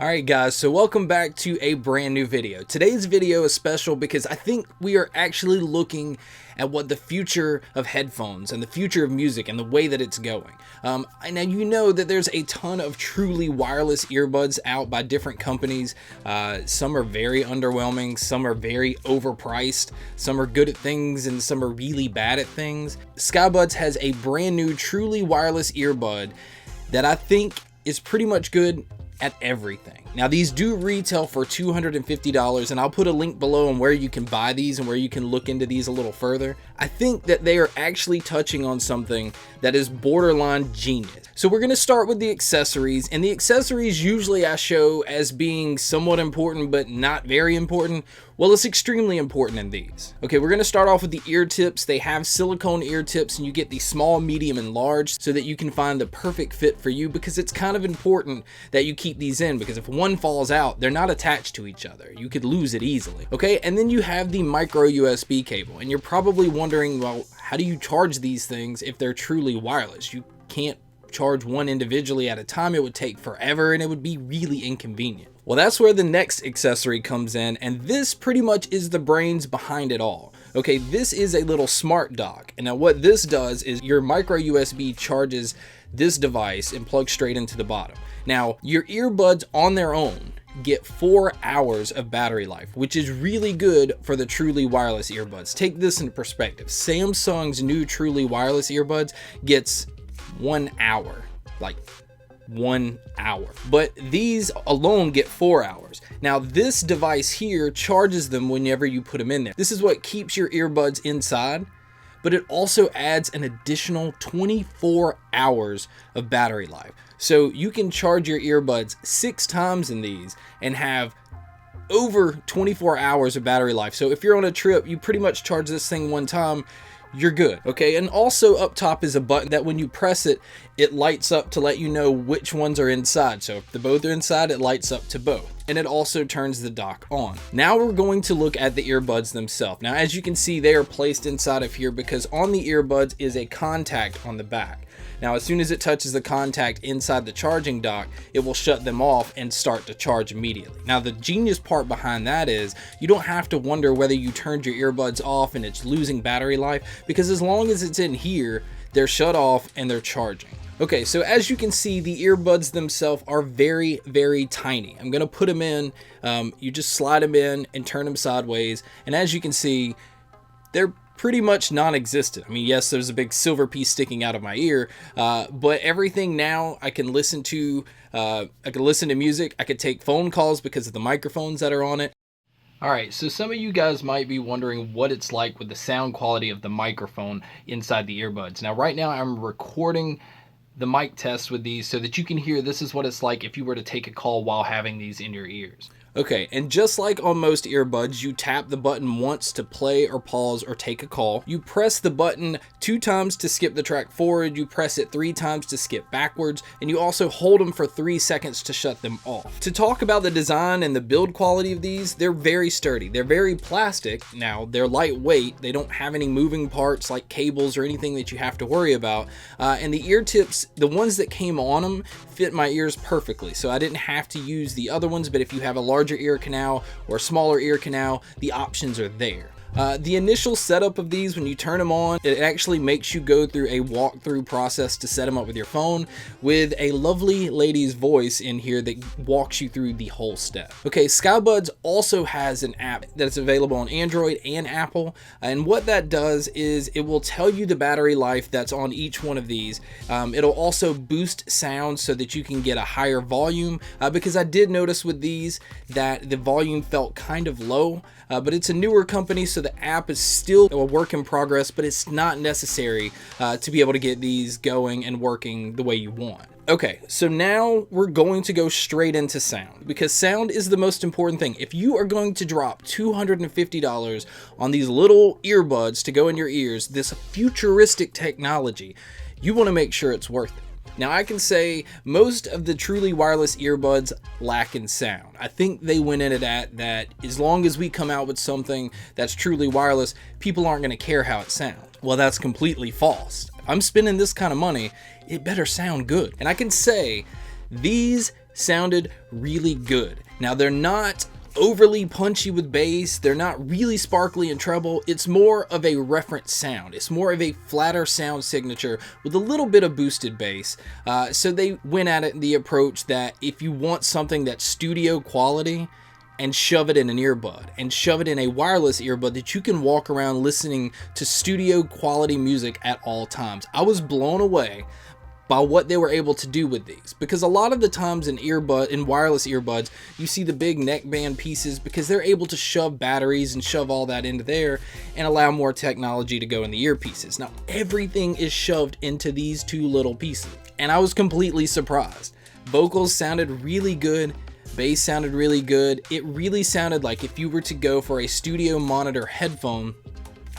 Alright guys, so welcome back to a brand new video. Today's video is special because I think we are actually looking at what the future of headphones and the future of music and the way that it's going. Now you know that there's a ton of truly wireless earbuds out by different companies. Some are very underwhelming, some are very overpriced, some are good at things and some are really bad at things. Skybuds has a brand new truly wireless earbud that I think is pretty much good at everything. Now these do retail for $250 and I'll put a link below on where you can buy these and where you can look into these a little further. I think that they are actually touching on something that is borderline genius. So we're going to start with the accessories, and the accessories usually I show as being somewhat important but not very important. Well, it's extremely important in these. Okay, we're going to start off with the ear tips. They have silicone ear tips and you get the small, medium, and large so that you can find the perfect fit for you, because it's kind of important that you keep these in, because if one falls out, they're not attached to each other. You could lose it easily. Okay, and then you have the micro USB cable, and you're probably wondering, well, how do you charge these things if they're truly wireless? You can't charge one individually at a time. It would take forever and it would be really inconvenient. Well, that's where the next accessory comes in, and this pretty much is the brains behind it all. Okay, this is a little smart dock, and now what this does is your micro USB charges this device and plugs straight into the bottom. Now, your earbuds on their own get 4 hours of battery life, which is really good for the truly wireless earbuds. Take this into perspective. Samsung's new truly wireless earbuds gets 1 hour, like 1 hour, but these alone get 4 hours. Now this device here charges them whenever you put them in there. This is what keeps your earbuds inside, but it also adds an additional 24 hours of battery life. So you can charge your earbuds 6 times in these and have over 24 hours of battery life. So if you're on a trip, you pretty much charge this thing one time, you're good. Okay, and also up top is a button that when you press it, it lights up to let you know which ones are inside. So if the both are inside, it lights up to both. And it also turns the dock on. Now we're going to look at the earbuds themselves. Now as you can see, they are placed inside of here because on the earbuds is a contact on the back. Now as soon as it touches the contact inside the charging dock, it will shut them off and start to charge immediately. Now the genius part behind that is you don't have to wonder whether you turned your earbuds off and it's losing battery life, because as long as it's in here, they're shut off and they're charging. Okay, so as you can see, the earbuds themselves are very, very tiny. I'm gonna put them in, you just slide them in and turn them sideways, and as you can see, they're pretty much non-existent. I mean, yes, there's a big silver piece sticking out of my ear, but everything now I can listen to. I can listen to music. I could take phone calls because of the microphones that are on it. Alright, so some of you guys might be wondering what it's like with the sound quality of the microphone inside the earbuds. Now right now I'm recording the mic test with these so that you can hear this is what it's like if you were to take a call while having these in your ears. Okay, and just like on most earbuds, you tap the button once to play or pause or take a call. You press the button 2 times to skip the track forward, you press it 3 times to skip backwards, and you also hold them for 3 seconds to shut them off. To talk about the design and the build quality of these, they're very sturdy. They're very plastic. Now, they're lightweight. They don't have any moving parts like cables or anything that you have to worry about. And the ear tips, the ones that came on them, fit my ears perfectly. So I didn't have to use the other ones, but if you have a larger ear canal or a smaller ear canal, the options are there. The initial setup of these, when you turn them on, it actually makes you go through a walkthrough process to set them up with your phone, with a lovely lady's voice in here that walks you through the whole step. Okay, Skybuds also has an app that's available on Android and Apple, and what that does is it will tell you the battery life that's on each one of these. It'll also boost sound so that you can get a higher volume, because I did notice with these that the volume felt kind of low, but it's a newer company, so the app is still a work in progress, but it's not necessary to be able to get these going and working the way you want. Okay, so now we're going to go straight into sound, because sound is the most important thing. If you are going to drop $250 on these little earbuds to go in your ears, this futuristic technology, you want to make sure it's worth it. Now I can say most of the truly wireless earbuds lack in sound. I think they went in at that as long as we come out with something that's truly wireless, people aren't going to care how it sounds. Well, that's completely false. If I'm spending this kind of money, it better sound good. And I can say These sounded really good. Now, they're not overly punchy with bass, they're not really sparkly in treble. It's more of a reference sound. It's more of a flatter sound signature with a little bit of boosted bass. So they went at it in the approach that if you want something that's studio quality, and shove it in an earbud, and shove it in a wireless earbud that you can walk around listening to studio quality music at all times. I was blown away by what they were able to do with these, because a lot of the times in wireless earbuds, you see the big neckband pieces because they're able to shove batteries and shove all that into there and allow more technology to go in the earpieces. Now, everything is shoved into these two little pieces, and I was completely surprised. Vocals sounded really good. Bass sounded really good. It really sounded like if you were to go for a studio monitor headphone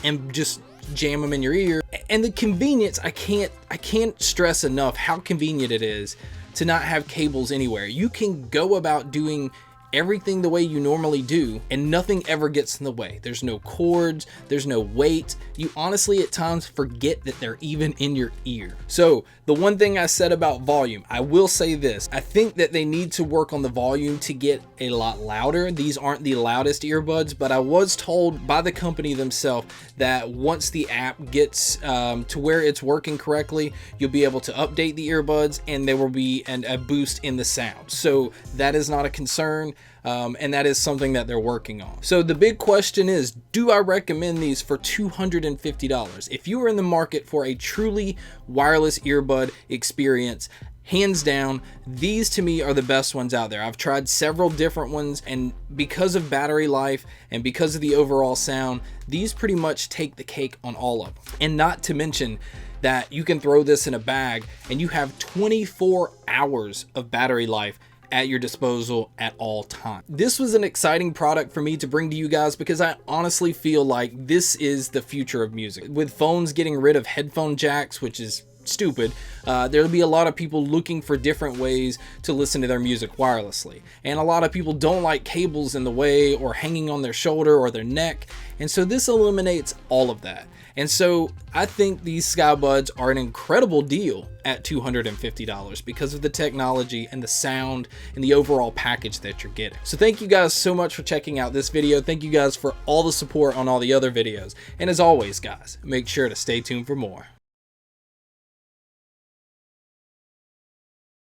and just jam them in your ear. And the convenience, I can't stress enough how convenient it is to not have cables anywhere. You can go about doing everything the way you normally do and nothing ever gets in the way. There's no cords, there's no weight. You honestly at times forget that they're even in your ear. So the one thing I said about volume, I will say this. I think that they need to work on the volume to get a lot louder. These aren't the loudest earbuds, but I was told by the company themselves that once the app gets to where it's working correctly, you'll be able to update the earbuds and there will be a boost in the sound. So that is not a concern. And that is something that they're working on. So the big question is, do I recommend these for $250? If you are in the market for a truly wireless earbud experience, hands down, these to me are the best ones out there. I've tried several different ones, and because of battery life and because of the overall sound, these pretty much take the cake on all of them. And not to mention that you can throw this in a bag and you have 24 hours of battery life at your disposal at all times. This was an exciting product for me to bring to you guys because I honestly feel like this is the future of music. With phones getting rid of headphone jacks, which is stupid, there'll be a lot of people looking for different ways to listen to their music wirelessly. And a lot of people don't like cables in the way or hanging on their shoulder or their neck. And so this eliminates all of that. And so I think these Skybuds are an incredible deal at $250 because of the technology and the sound and the overall package that you're getting. So thank you guys so much for checking out this video. Thank you guys for all the support on all the other videos. And as always, guys, make sure to stay tuned for more.